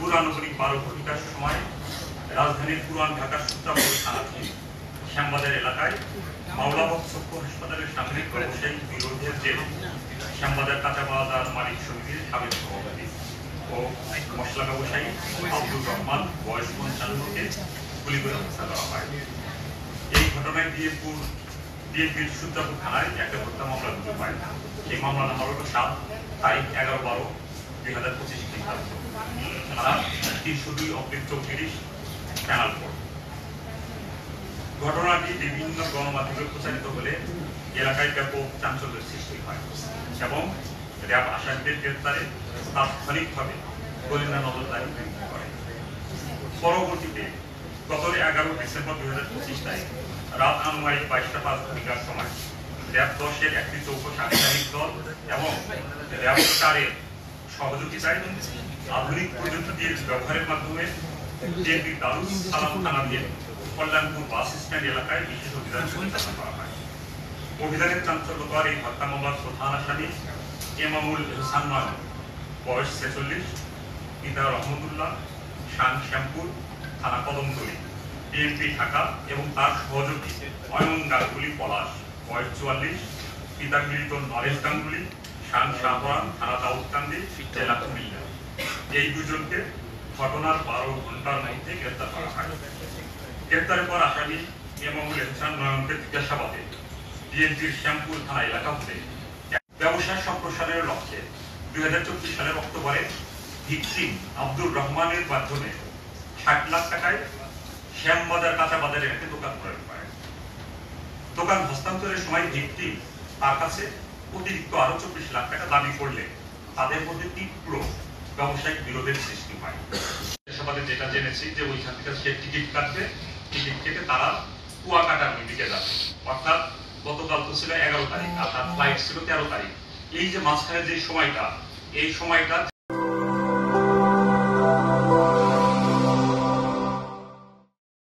দুপুর আনুমানিক 12 ঘটিকার সময় রাজধানীর পুরান ঢাকার সূত্রাপুর থানাধীন শ্যামবাজার এলাকায় মাওলাবক চক্ষু হাসপাতালের সামনে ব্যবসায়িক বিরোধের জেরে শ্যামবাজার কাঁচা বাজার মালিক সমিতির সাবেক সভাপতি ও মশলা ব্যবসায়ী আব্দুর রহমান বয়স 55-কে গুলি করে হত্যা করা হয়। এই ঘটনায় বিএনপির সূত্রাপুর থানায় একটা হত্যা মামলা রুজু হয়। এই মামলা নাম্বার হল 7 তারিখ 11/12/2025 খ্রিস্টাব্দ, ধারা 302/34 প্যানাল কোড। ঘটনাটি বিভিন্ন গণমাধ্যমে প্রচারিত হলে এলাকায় ব্যাপক চাঞ্চল্যের সৃষ্টি হয় এবং র্যাব আসামিদের গ্রেপ্তারে তাৎক্ষণিকভাবে গোয়েন্দা নজরদারি বৃদ্ধি করে। পরবর্তীতে গত 11 ডিসেম্বর 2025 তারিখ রাত আনুমানিক 22টা 5 সময় র্যাব 10-এর একটি চৌক সাংবাদিক দল এবং র্যাব 4-এর সহযোগিতায় আধুনিক প্রযুক্তির ব্যবহারের মাধ্যমে বিএনপি দারুস সালাম থানাধীন কল্যাণপুর বাস স্ট্যান্ড এলাকায় বিশেষ অভিযান পরিচালনা করা হয়। অভিযানের চাঞ্চল্যকর এই হত্যা মামলার প্রধান আসামি এমামুল হোসান নয়ন, বয়স 46, পিতা রহমতুল্লাহ, শ্যামপুর থানা কদমতলী, বিএনপি ঢাকা, এবং তার সহযোগী অয়ন গাঙ্গুলি পলাশ, বয়স 44, পিতা মিল্টন নরেশ গাঙ্গুলি, শাহরান থানা দাউদকান্দি, জেলা কুমিল্লা। এই দুজনকে ঘটনার 12 ঘন্টার মধ্যে গ্রেপ্তার করা হয়। গ্রেপ্তারের পর আসামি এমামুল হোসান নয়নকে জিজ্ঞাসাবাদে বিএনপির শ্যামপুর থানা এলাকা হতে ব্যবসা সম্প্রসারণের লক্ষ্যে 2024 সালের অক্টোবরে ভিকটিম আব্দুর রহমানের মাধ্যমে 60 লাখ টাকায় শ্যামবাজার কাঁচা বাজারে একটি দোকান ক্রয় করে। দোকান হস্তান্তরের সময় ভিকটিম তার কাছে অতিরিক্ত আরো 24 লাখ টাকা দাবি করলে তাদের মধ্যে তীব্র ব্যবসায়িক বিরোধের সৃষ্টি হয়। যেটা জেনেছি যে ওইখান থেকে সে টিকিট কাটবে, টিকিট কেটে তারা কুয়াকাটার দিকে যাবে, অর্থাৎ গতকাল তো ছিল 11 তারিখ আর তার ফ্লাইট ছিল 13 তারিখ। এই যে মাঝখানে যে সময়টা, এই সময়টা